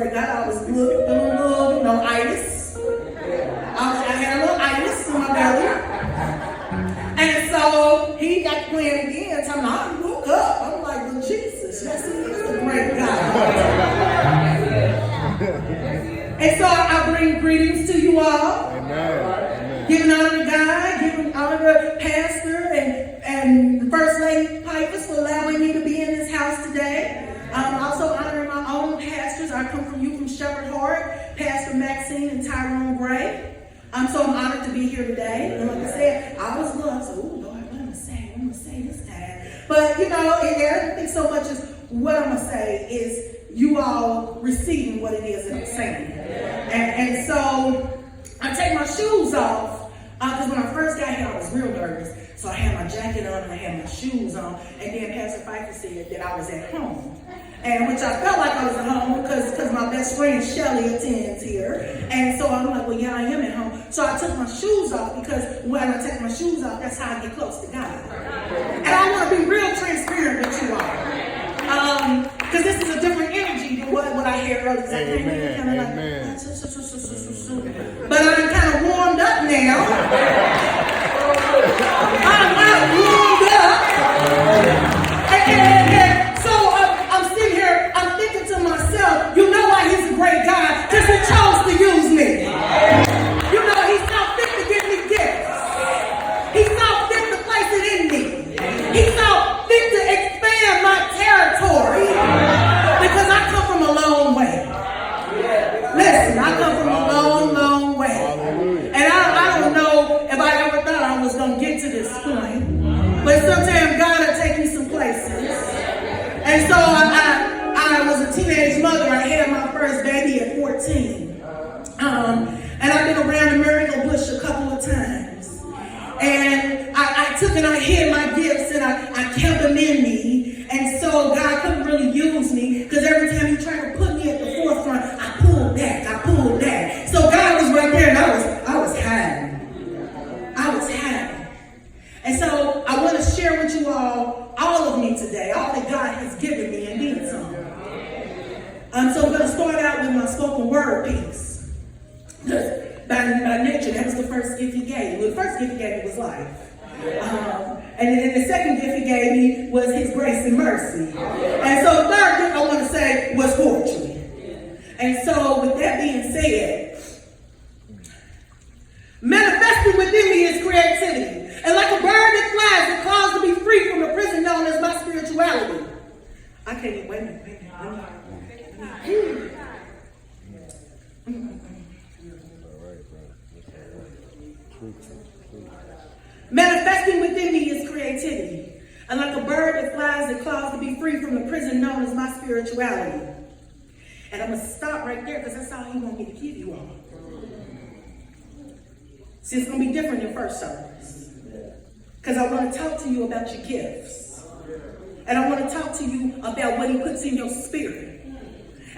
great God. I was good, itis. I had a little itis in my belly. And so he got playing again, telling me, I woke up. I'm like, well, Jesus, yes, he is a great God. And so I bring greetings to you all. Amen. Giving honor to God, giving honor to Pastor and the First Lady Pipers for allowing me to be in this house today. I'm also honoring my own pastors. I come from Shepherd Heart, Pastor Maxine and Tyrone Gray. So I'm honored to be here today. And like I said, I was lost. So, oh Lord, what am I going to say this time? But I don't think so much as what I'm going to say is you all receiving what it is that I'm saying. And so I take my shoes off because when I first got here, I was real nervous. So I had my jacket on and I had my shoes on. And then Pastor Pfeiffer said that I was at home. And which I felt like I was at home because my best friend Shelly attends here. And so I'm like, well, yeah, I am at home. So I took my shoes off because when I take my shoes off, that's how I get close to God. And I want to be real transparent with you all. Because this is a different energy than what I hear earlier. Amen. But I'm kind of warmed up now. I'm warmed up. And so I'm sitting here, I'm thinking to myself, you know why he's a great God? Because he chose to use me. He saw fit to give me gifts. He saw fit to place it in me. He saw fit to expand my territory. Because I come from a long way. Listen, I come from a long, long way. And I don't know if I ever thought I was going to get to this point. But sometimes God will take me some places. And so I was a teenage mother. I had my first baby at 14. And I've been around the miracle bush a couple of times. And I took and I hid my gifts and I kept them in me. And so God couldn't really use me because every time he tried to put me at the forefront, I pulled back. So God was right there and I was hiding. And so I want to share with you all of me today, all that God has given me and then some. So I'm going to start out with my spoken word piece. By nature, that was the first gift he gave me. The first gift he gave me was life. And then the second gift he gave me was his grace and mercy. And so the third gift I want to say was poetry. And so with that being said, manifesting within me is creativity. And like a bird that flies, it calls to be free from the prison known as my spirituality. I can't even wait a minute. Manifesting within me is creativity. And like a bird that flies, it claws to be free from the prison known as my spirituality. And I'm going to stop right there because that's all he wants me to give you all. See, it's going to be different than first service. Because I want to talk to you about your gifts. And I want to talk to you about what he puts in your spirit.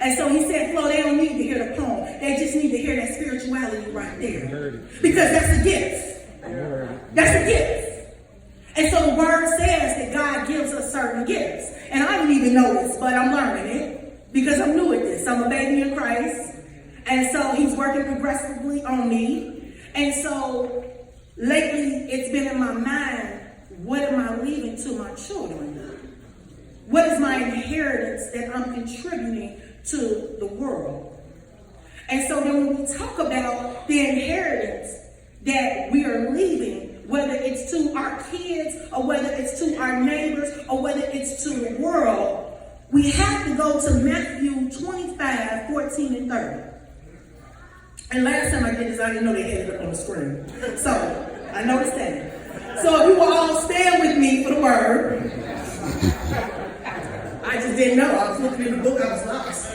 And so he said, Flo, they don't need to hear the poem. They just need to hear that spirituality right there. Because that's a gift. That's a gift. And so the word says that God gives us certain gifts. And I didn't even know this, but I'm learning it. Because I'm new at this. I'm a baby in Christ. And so he's working progressively on me. And so lately it's been in my mind, what am I leaving to my children? What is my inheritance that I'm contributing to the world? And so when we talk about the inheritance that we are leaving, whether it's to our kids or whether it's to our neighbors or whether it's to the world, we have to go to Matthew 25, 14 and 30. And last time I did this, I didn't know they had it up on the screen. So I noticed that. So if you will all stand with me for the word. I just didn't know. I was looking in the book, I was lost.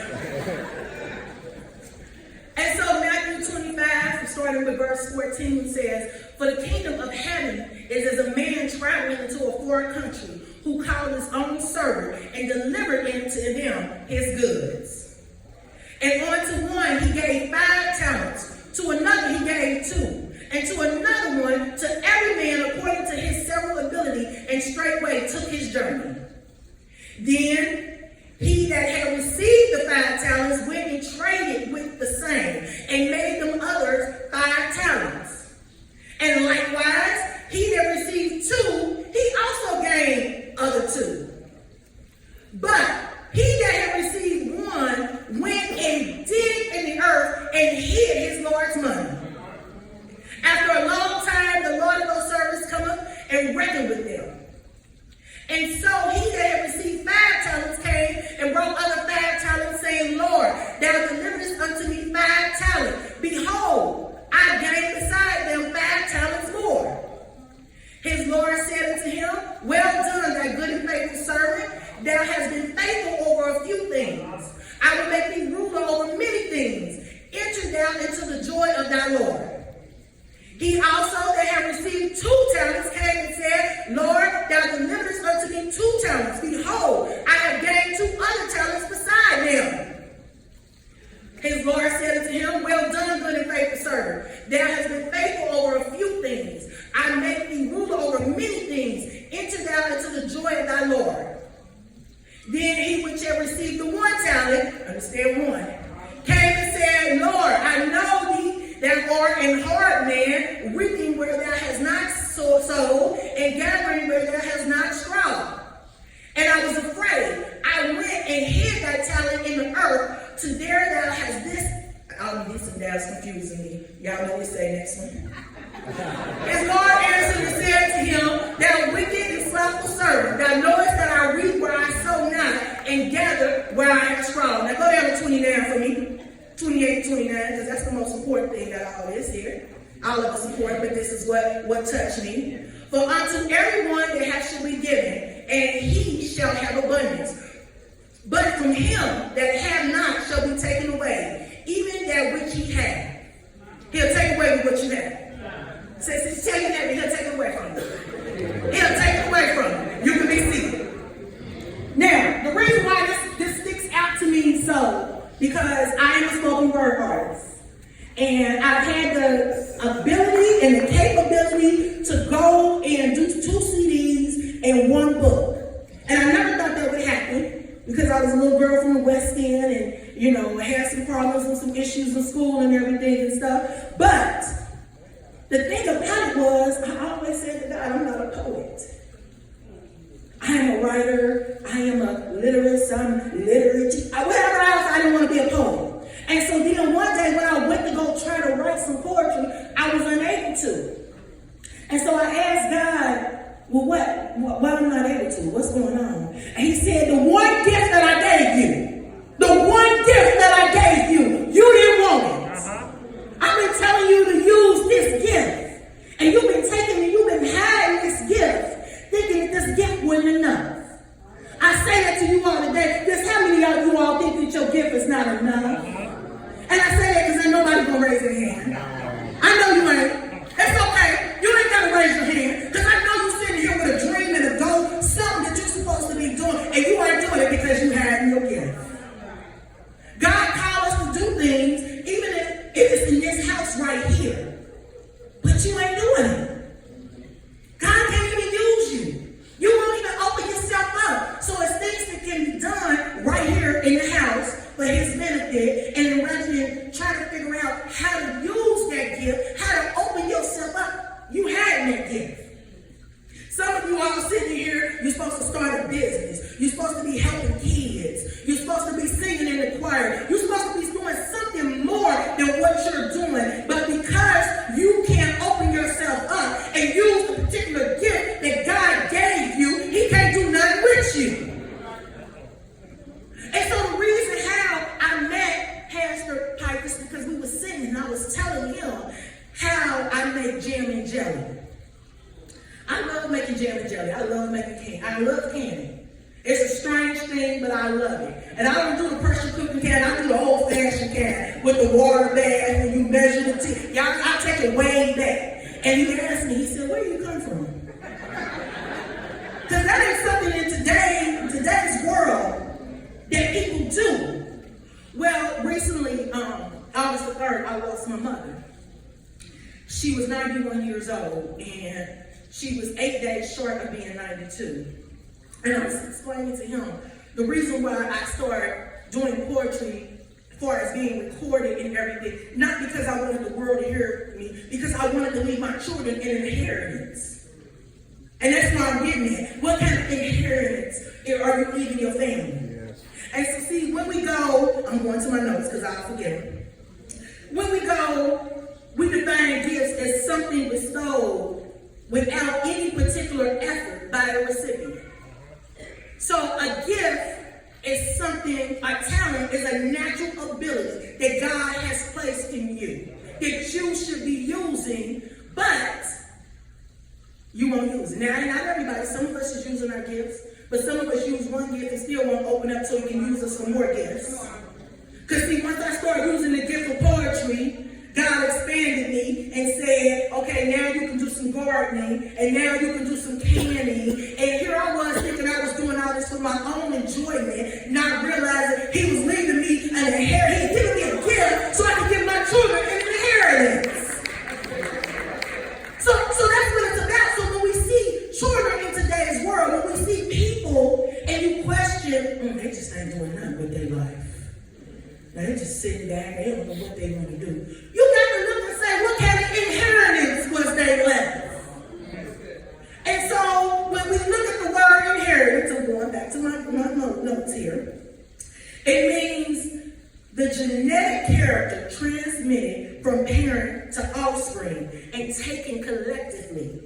And so Matthew 25, starting with verse 14, says, "For the kingdom of heaven is as a man traveling into a foreign country, who called his own servant and delivered into them his goods. And unto one he gave 5 talents, to another he gave 2, and to another one, to every man according to his several ability, and straightway took his journey. Then he that had received the 5 talents went and traded and made them others 5 talents. And likewise, he that received 2, he also gained other 2. But he that had received 1 went and digged in the earth and hid his Lord's money. After a long time, the Lord of those servants cometh and reckoned with them. And so he that had received 5 talents came and brought other 5 talents, saying, Lord, thou deliverest unto me 5 talents. Behold, I gained beside them 5 talents more. His Lord said unto him, Well done, thy good and faithful servant. Thou hast been faithful over a few things. I will make thee ruler over many things. Enter down into the joy of thy Lord. He also that had received 2 talents came and said, Lord, thou deliverest unto me 2 talents. Behold, I have gained 2 other talents beside them. His Lord said unto him, Well done, good and faithful servant. Thou hast been faithful over a few things. I make thee ruler over many things. Enter thou into the joy of thy Lord. Then he which had received the 1 talent, understand 1, came and said, Lord, I know thee, thou art an hard man, reaping where thou hast not sowed, and gathering where thou hast not strawed. And I was afraid. I went and hid thy talent in the earth, to there thou hast this. This and that's confusing me. Y'all know what we say next one. His Lord answered and said to him, Thou wicked and slothful servant, thou knowest that I reap where I sow not, and gather where I have strawed. Now go down to 29 for me. 28, 29, because that's the most important thing that all is here. All of us important, but this is what touched me. For unto everyone that hath shall be given, and he shall have abundance. But from him that hath not shall be taken away, even that which he hath. He'll take away what you have. Says he's taking that, he'll take it away from you. He'll take it away from you. You can be seated. Now, the reason why this sticks out to me so, because I am a spoken word artist. And I've had the ability and the capability to go and do 2 CDs and 1 book. And I never thought that would happen because I was a little girl from the West End and, you know, had some problems and some issues in school and everything and stuff. But the thing about it was, I always said to God, I'm not a poet. I am a writer, I am a literist, I'm literate, whatever else, I didn't want to be a poet. And so then one day when I went to go try to write some poetry, I was unable to. And so I asked God, well, why am I not able to? What's going on? And he said, the one gift that I gave you, you didn't want it. I've been telling you to use this gift. And you've been taking and you've been hiding this gift, thinking that this gift wasn't enough. I say that to you all today. Just how many of you all think that your gift is not enough? And I say that because ain't nobody gonna raise their hand. I know you ain't. It's okay. You ain't gotta raise your hand. Because I know you're sitting here with a dream and a goal, something that you're supposed to be doing, and you ain't doing it because you had your gift. God called us to do things, even if it's in this house right here. But you ain't doing it. God can't even use you. You won't even open yourself up. So it's things that can be done right here in the house for his benefit, and rather than trying to figure out how to use that gift, how to open yourself up, you had that gift. Some of you all sitting here, you're supposed to start a business. You're supposed to be helping kids. You're supposed to be singing in the choir. You're supposed to be doing something more than what you're doing. But because you can't open yourself up and use the particular gift that God gave you, he can't do nothing with you. And so the reason how I met Pastor Piper is because we were sitting and I was telling him how I make jam and jelly. I love making jam and jelly. I love making candy. I love candy. It's a strange thing, but I love it. And I don't do the pressure cooking can. I do the old-fashioned can with the water bag when you measure the tea. Y'all, I take it way back. And he asked me, he said, where do you come from? Because that is something in today's world that people do. Well, recently, August the 3rd, I lost my mother. She was 91 years old, and she was 8 days short of being 92. And I was explaining to him the reason why I started doing poetry far as being recorded and everything. Not because I wanted the world to hear me, because I wanted to leave my children an inheritance. And that's why I'm getting at. What kind of inheritance are you leaving your family? Yes. And so see, when we go, I'm going to my notes because I'll forget them. When we go, we define gifts as something bestowed without any particular effort by the recipient. So a gift is something, a talent is a natural ability that God has placed in you that you should be using, but you won't use it. Now, not everybody, some of us is using our gifts, but some of us use one gift and still won't open up so He can use us for more gifts. Because see, once I started using the gift of poetry, God expanded me and said, okay, now you can do some gardening, and now you can do some canning. And here I was thinking I was doing all this for my own enjoyment, not realizing He was leaving me an inheritance. He was giving me a gift so I could give my children an inheritance. So that's what it's about. So when we see children in today's world, when we see people, and you question, they just ain't doing nothing with their life. Now they're just sitting back, they don't know what they want to do. You got to look and say, what kind of inheritance was they left? And so when we look at the word inheritance, I'm going back to my notes here. It means the genetic character transmitted from parent to offspring and taken collectively.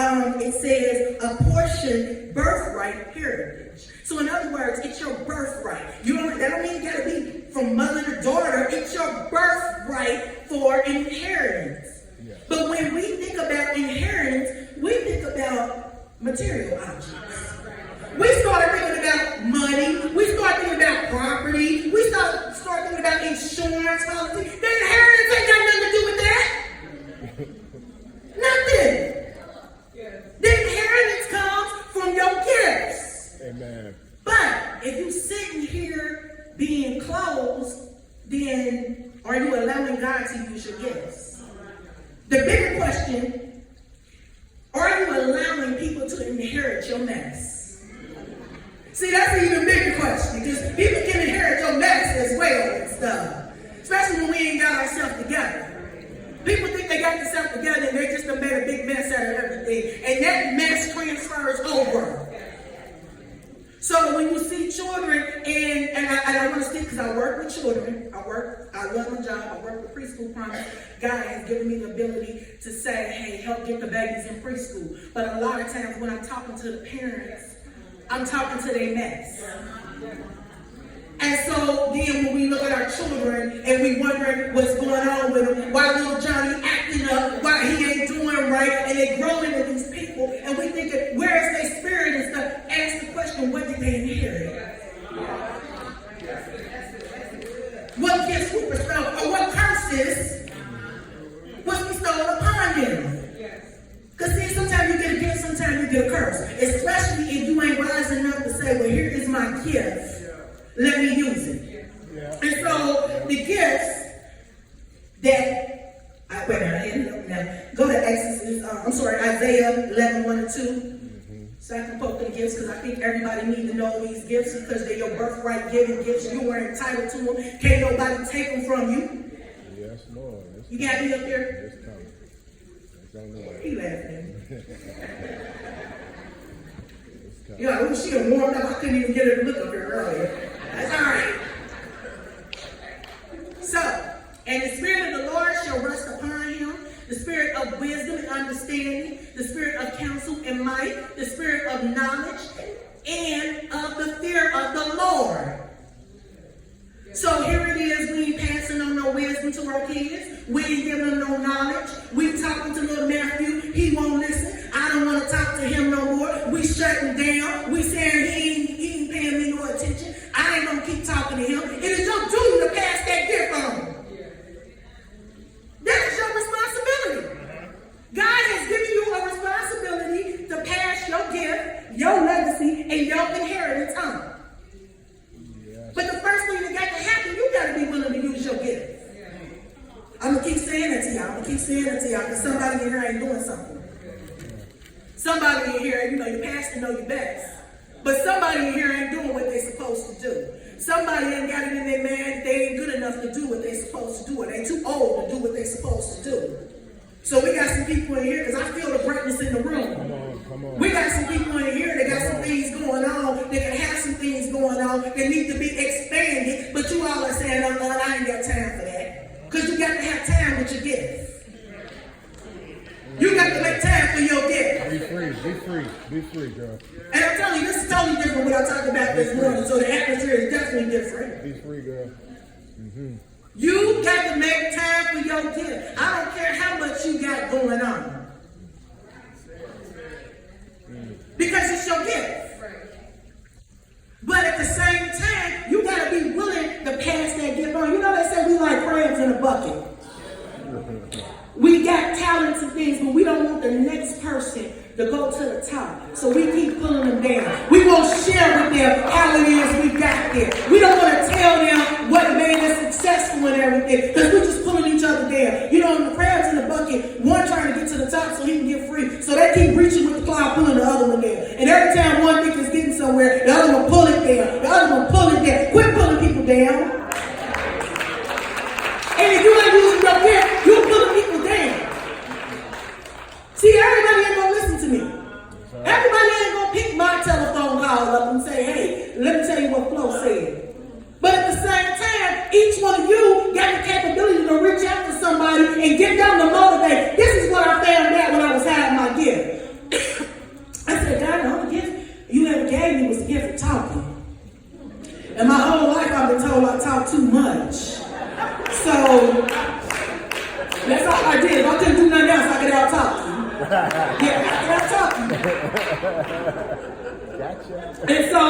It says a portion birthright heritage. So in other words, it's your birthright. That don't mean you gotta be from mother to daughter. It's your birthright for inheritance. Yeah. But when we think about inheritance, we think about material objects. We start thinking about money. We start thinking about property. We start thinking about insurance policy. The inheritance ain't got nothing to do with that. Nothing. The inheritance comes from your gifts. Amen. But if you're sitting here being closed, then are you allowing God to use your gifts? The bigger question, are you allowing people to inherit your mess? See, that's an even bigger question, because people can inherit your mess as well and stuff. Especially when we ain't got ourselves together. People think they got themselves together and they just done made a big mess out of everything. And that mess transfers over. So when you see children, and I want to speak because I work with children. I love my job. I work with preschool promise. God has given me the ability to say, hey, help get the babies in preschool. But a lot of times when I'm talking to the parents, I'm talking to their mess. And so then when we look at our children and we wonder what's going on with them, why little Johnny acting up, why he ain't doing right, and they grow into these people, and we think, where is their spirit and stuff? Ask the question, what did they inherit? What gifts were bestowed, or what curses was bestowed upon them? Because see, sometimes you get a gift, sometimes you get a curse. Especially if you ain't wise enough to say, well, here is my gift. Let me use it. Yeah. And so the gifts that, wait a minute, I had it up now. Go to Isaiah 11, 1 and 2. Mm-hmm. So I can poke them gifts because I think everybody needs to know these gifts because they're your birthright given gifts. You were entitled to them. Can't nobody take them from you. Yes, Lord. You got me up there? It's coming. It's on the way. He laughing. Yeah, when she had warmed up, I couldn't even get her to look up here earlier. That's all right. So, and the Spirit of the Lord shall rest upon him, the Spirit of wisdom and understanding, the Spirit of counsel and might, the Spirit of knowledge, and of the fear of the Lord. So here it is, we ain't passing on no wisdom to our kids. We ain't giving them no knowledge. We talking to little Matthew. He won't listen. I don't want to talk to him no more. We shut him down. We saying he ain't paying me no attention. I ain't going to keep talking to him. It is your duty to pass that gift on. That is your responsibility. God has given you a responsibility to pass your gift, your legacy, and your inheritance on. But the first thing that got to happen, you got to be willing to use your gift. I'm going to keep saying that to y'all. Because somebody in here ain't doing something. Somebody in here, your pastor know you best. But somebody in here ain't doing what they're supposed to do. Somebody ain't got it in their mind. They ain't good enough to do what they're supposed to do, or they too old to do what they're supposed to do. So we got some people in here, because I feel the greatness in the room. Come on. We got some people in here that got some things going on. They can have some things going on that need to be expanded. But you all are saying, oh Lord, I ain't got time for that. Because you got to have time with your gift. You got to make time for your gift. Be free, girl. And I'm telling you, this is totally different what I talked about this morning. So the atmosphere is definitely different. Be free, girl. You got to make time for your gift. I don't care how much you got going on. Because it's your gift. But at the same time, you got to be willing to pass that gift on. You know they say we like crabs in a bucket. We got talents and things, but we don't want the next person to go to the top. So we keep pulling them down. We won't share with them how it is we got there. We don't want to tell them what made us successful and everything, because we're just pulling each other down. You know, the crabs in the bucket, one trying to get to the top so he can get free. So they keep reaching with the claw, pulling the other one down. And every time one thinks it's getting somewhere, the other one pull it down. The other one pull it down. Quit pulling people down. And if you ain't using your gift, you're pulling people down. See, everybody ain't gonna listen to me. Everybody ain't gonna pick my telephone call up and say, hey, let me tell you what Flo said. But at the same time, each one of you got the capability to reach out to somebody and get them to motivate. This is what I found out when I was having my gift. I said, God, the only gift you ever gave me was the gift of talking. And my whole life I've been told I talk too much. So that's all I did. If I couldn't do nothing else, I could out talk. Yeah, I could out talk. Gotcha. And so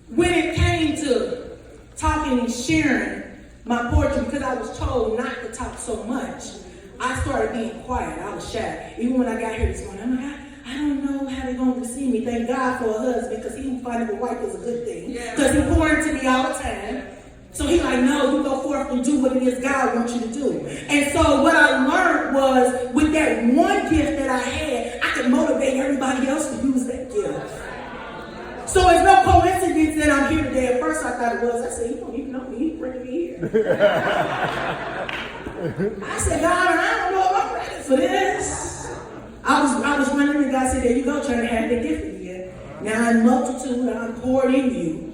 when it came to talking and sharing my poetry, because I was told not to talk so much, I started being quiet. I was shy. Even when I got here this morning, I'm like, I don't know how they're going to receive me. Thank God for a husband, because he finding a wife is a good thing. Because he poured into me all the time. So he like, no, you go forth and do what it is God wants you to do. And so what I learned was, with that one gift that I had, I could motivate everybody else to use that gift. So it's no coincidence that I'm here today. At first I thought it was. I said, you don't even know me. He bringing me here. I said, God, I don't know if I'm ready for this. I was running, and God said, there you go, trying to have that gift again. Now in multitude, I'm poured in you.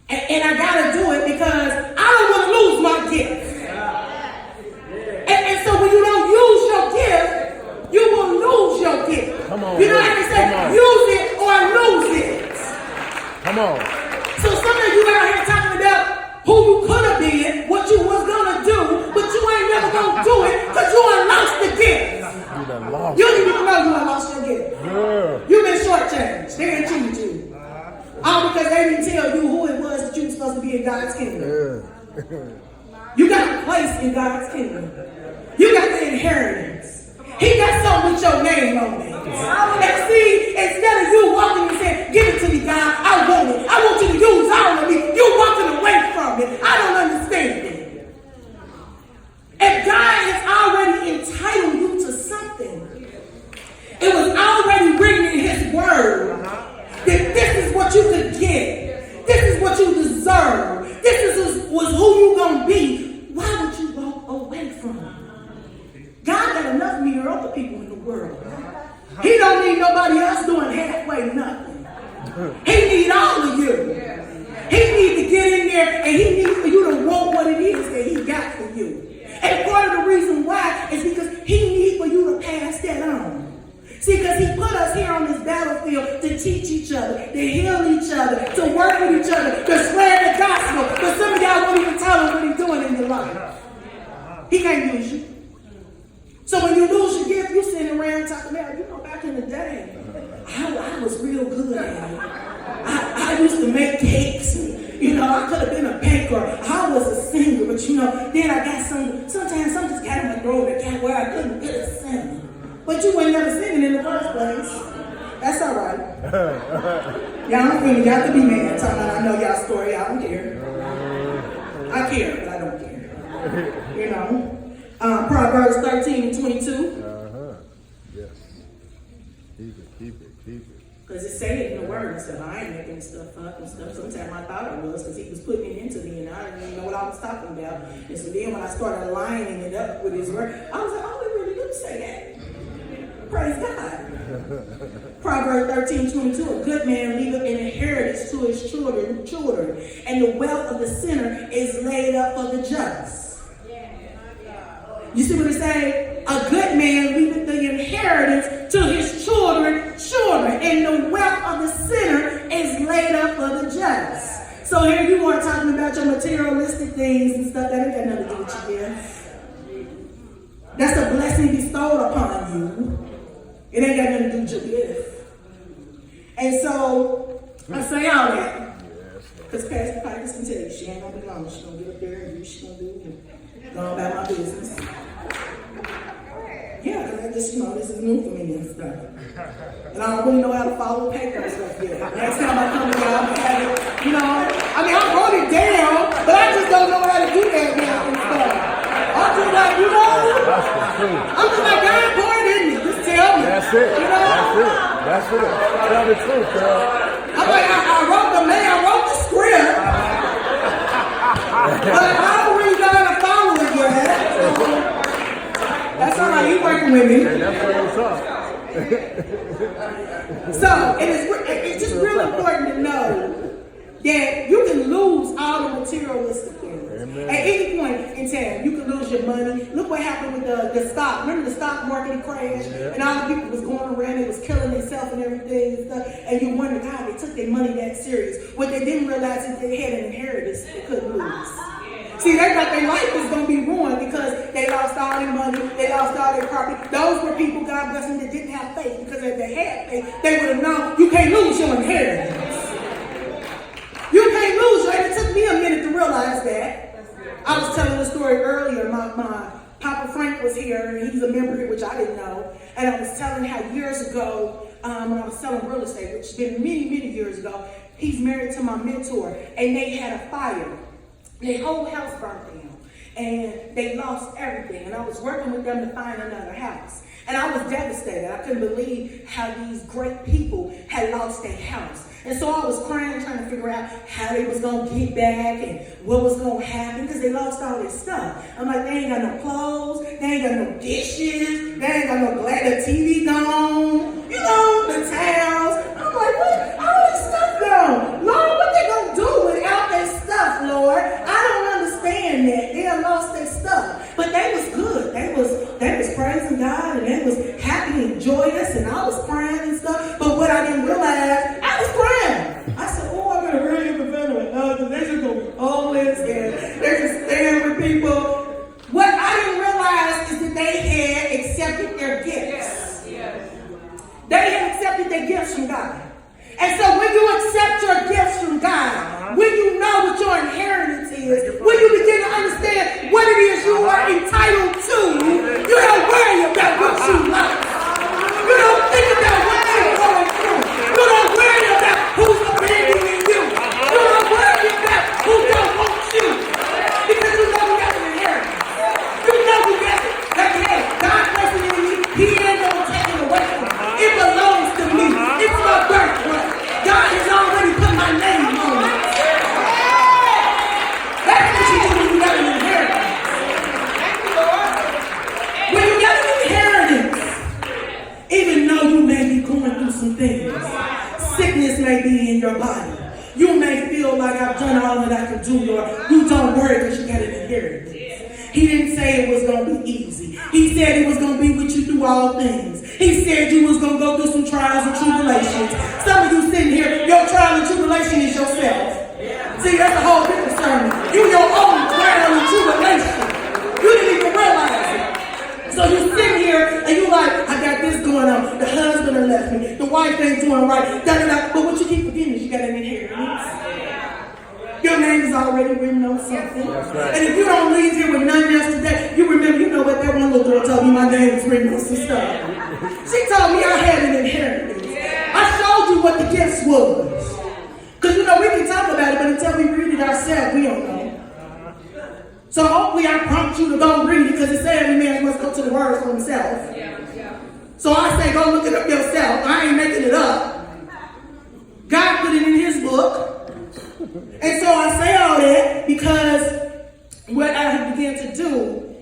And I gotta do it because I don't want to lose my gift. And so when you don't use your gift, you will lose your gift. Come on, you know how they say, use it or lose it. Come on. So some of you out here talking about who you could have been, what you was gonna do, but you ain't never gonna do it because you done lost the gift. You done lost. You didn't even know you done lost your gift. Yeah. You've been shortchanged. They ain't cheated you. All because they didn't tell you who it was that you were supposed to be in God's kingdom. Yeah. You got a place in God's kingdom. You got the inheritance. He got something with your name on it. And see, instead of you walking and saying, give it to me, God, I want it. I want you to use all of me. You walking away from it. I don't understand it. And God has already entitled you to something. It was already written in His Word. That this is what you could get. This is what you deserve. This was who you gonna be. Why would you walk away from it? God got enough of me or other people in the world. He don't need nobody else doing halfway nothing. He need all of you. He need to get in there, and he needs for you to want what it is that he got for you. And part of the reason why is because he needs for you to pass that on. See, because he put us here on this battlefield to teach each other, to heal each other, to work with each other, to spread the gospel. But some of y'all won't even tell him what he's doing in your life. He can't use you. So when you lose your gift, you sitting around talking about, you know, back in the day, I was real good at it. I used to make cakes. And, you know, I could have been a baker. I was a singer, but you know, then I got sometimes something just got in my throat that got where I couldn't get a sing. But you ain't never singing in the first place. That's all right. Y'all don't feel me. Y'all can be mad. Talking about I know y'all story. I don't care. I care, but I don't care. You know. Proverbs 13:22. Yes. Keep it. Because it said it in the word and stuff. I ain't making stuff up and stuff. Sometimes I thought I was because he was putting it into me and I didn't even know what I was talking about. And so then when I started lining it up with his word, I was like, oh, we really do say that. Praise God. Proverbs 13:22, a good man leaveth an inheritance to his children, and the wealth of the sinner is laid up for the just. You see what it say? A good man leaveth the inheritance to his children, and the wealth of the sinner is laid up for the just. So here you are talking about your materialistic things and stuff that ain't got nothing to do with your gift. That's a blessing bestowed upon you. It ain't got nothing to do with your gift. And so I say all that because Pastor Pikus can tell you she ain't gonna be long. She's gonna get up there and do what she's gonna do and go about my business. Yeah, because I just, this is new for me and stuff. And I don't really know how to follow paper and stuff yet. Next time I come to y'all, I'm gonna have it, I wrote it down, but I just don't know how to do that now and stuff. I'm just like, That's the truth. I'm just like, God, boy, didn't you? Just tell me. That's it. That's it. Tell the truth, girl. I'm like, I wrote the script, but I don't really know how to follow it yet. That's all right, you working with me. And that's what it's up. So it's just real important to know that you can lose all the materialistic things. Amen. At any point in time, you can lose your money. Look what happened with the stock. Remember the stock market crashed? Yeah. And all the people was going around, they was killing themselves and everything and stuff. And you wonder, God, they took their money that serious. What they didn't realize is they had an inheritance they couldn't lose. See, they thought their life was going to be ruined because they lost all their money, they lost all their property. Those were people, God bless them, that didn't have faith, because if they had faith, they would have known you can't lose your inheritance. You can't lose it. It took me a minute to realize that. I was telling the story earlier. My Papa Frank was here, and he's a member here, which I didn't know. And I was telling how years ago, when I was selling real estate, which has been many, many years ago, he's married to my mentor, and they had a fire. Their whole house burnt down, and they lost everything. And I was working with them to find another house. And I was devastated. I couldn't believe how these great people had lost their house. And so I was crying, trying to figure out how they was going to get back and what was going to happen because they lost all their stuff. I'm like, they ain't got no clothes. They ain't got no dishes. They ain't got no the TV gone. The towels. I'm like, what? All this stuff gone. Lord, what they going to do without their stuff, Lord? I don't understand that. They had lost their stuff. But they was good. They was praising God and they was happy and joyous and I was crying and stuff. But what I didn't realize, I was crying. I said, oh, I'm going to really be better with others. They're just going to be homeless and they're just staying with people. What I didn't realize is that they had accepted their gifts. Yes. They had accepted their gifts from God. And so when you accept your gifts from God, when you know what your inheritance is, when you begin to understand what it is you are entitled to, you don't worry about what you like. You don't think about what they're going through. You don't worry about who's abandoning you. You don't worry about who don't want you. Because you know you got an inheritance. You know you got it. Like, hey, God blessed it in me. He ain't going to take it away from me. It belongs to me. It's my birthright. God has already put my name on it. That's what you do when you got an inheritance. When you got an inheritance, even though you may be going through some things, sickness may be in your body. You may feel like I've done all that I can do, Lord. You don't worry because you got an inheritance. He didn't say it was going to be easy. He said he was going to be with you through all things. He said you was going to go through some trials and tribulations. Some of you sitting here, your trial and tribulation is yourself. See, that's a whole different sermon. You your own trial and tribulation. You didn't even realize it. So you sitting here and you like, I got this going on. The husband done left me. The wife ain't doing right. But what you keep forgetting is you got an inheritance. Your name is already written on something. Right. And if you don't leave here with nothing else today, you remember, you know what that one little girl told me my name was written on some stuff. She told me I had an inheritance. I showed you what the gifts was. Because we can talk about it, but until we read it ourselves, we don't know. So hopefully I prompt you to go read it because it says every man must go to the word for himself. So I say, go look it up yourself. I ain't making it up. God put it in his book. And so I say all that because what I began to do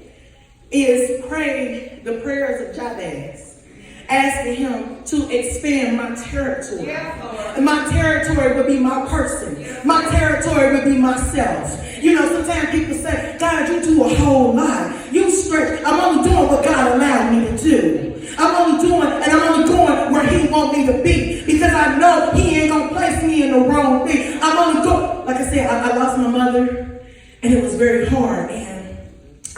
is pray the prayers of Jabez, asking him to expand my territory. And my territory would be my person. My territory would be myself. You know, sometimes people say, God, you do a whole lot. You stretch. I'm only doing what God allowed me to do. I'm only going where he want me to be. Because I know he ain't going to place me in the wrong thing. I'm only going, like I said, I lost my mother. And it was very hard. And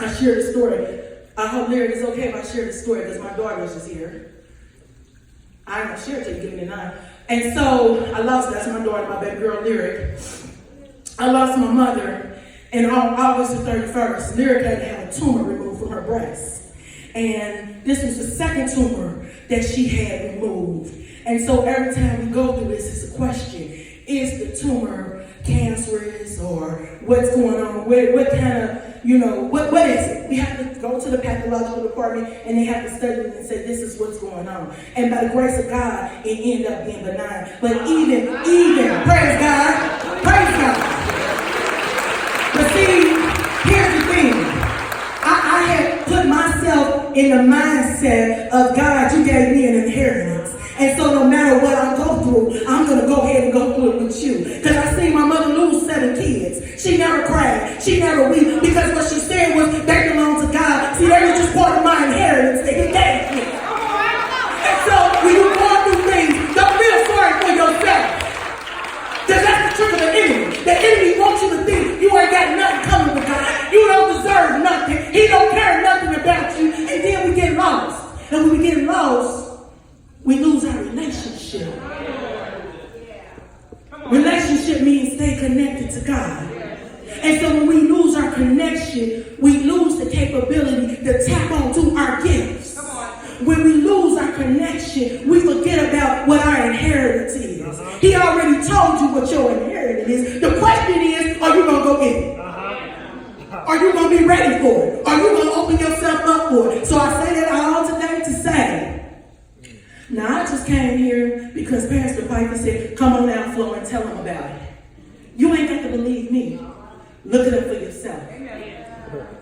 I shared the story. I hope Lyric is okay if I share the story because my daughter was just here. I'm going to share it till you give me the 9. And so I lost, that's my daughter, my baby girl, Lyric. I lost my mother, and on August the 31st, Lyric had to have a tumor removed from her breast. And this was the second tumor that she had removed. And so every time we go through this, it's a question. Is the tumor cancerous or what's going on? What kind of, you know, what is it? We have to go to the pathological department and they have to study it and say, this is what's going on. And by the grace of God, it ended up being benign. But even, praise God, praise God. But see, here's the thing. I had put myself in the mindset of God, you gave me an inheritance. And so no matter what I go through, I'm going to go ahead and go through it with you. Because I seen my mother lose 7 kids. She never cried. She never wept. Because what she said was, they belong to God. See, they were just part of my inheritance that he gave me. And so when you go through things, don't feel sorry for yourself. Because that's the trick of the enemy. The enemy wants you to think you ain't got nothing coming with God. You don't deserve nothing. He don't care nothing about you. And then we get lost. And when we get lost, we lose our relationship. Relationship means stay connected to God. And so when we lose our connection, we lose the capability to tap onto our gifts. When we lose our connection, we forget about what our inheritance is. He already told you what your inheritance is. The question is, are you going to go get it? Are you going to be ready for it? Are you going to open yourself up for it? So I say that all today to say, now, I just came here because Pastor Piper said, come on out, Flo, and tell them about it. You ain't got to believe me. Look it up for yourself.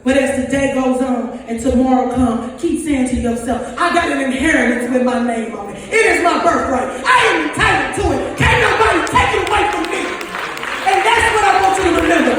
But as the day goes on and tomorrow comes, keep saying to yourself, I got an inheritance with my name on it. It is my birthright. I am entitled to it. Can't nobody take it away from me. And that's what I want you to remember.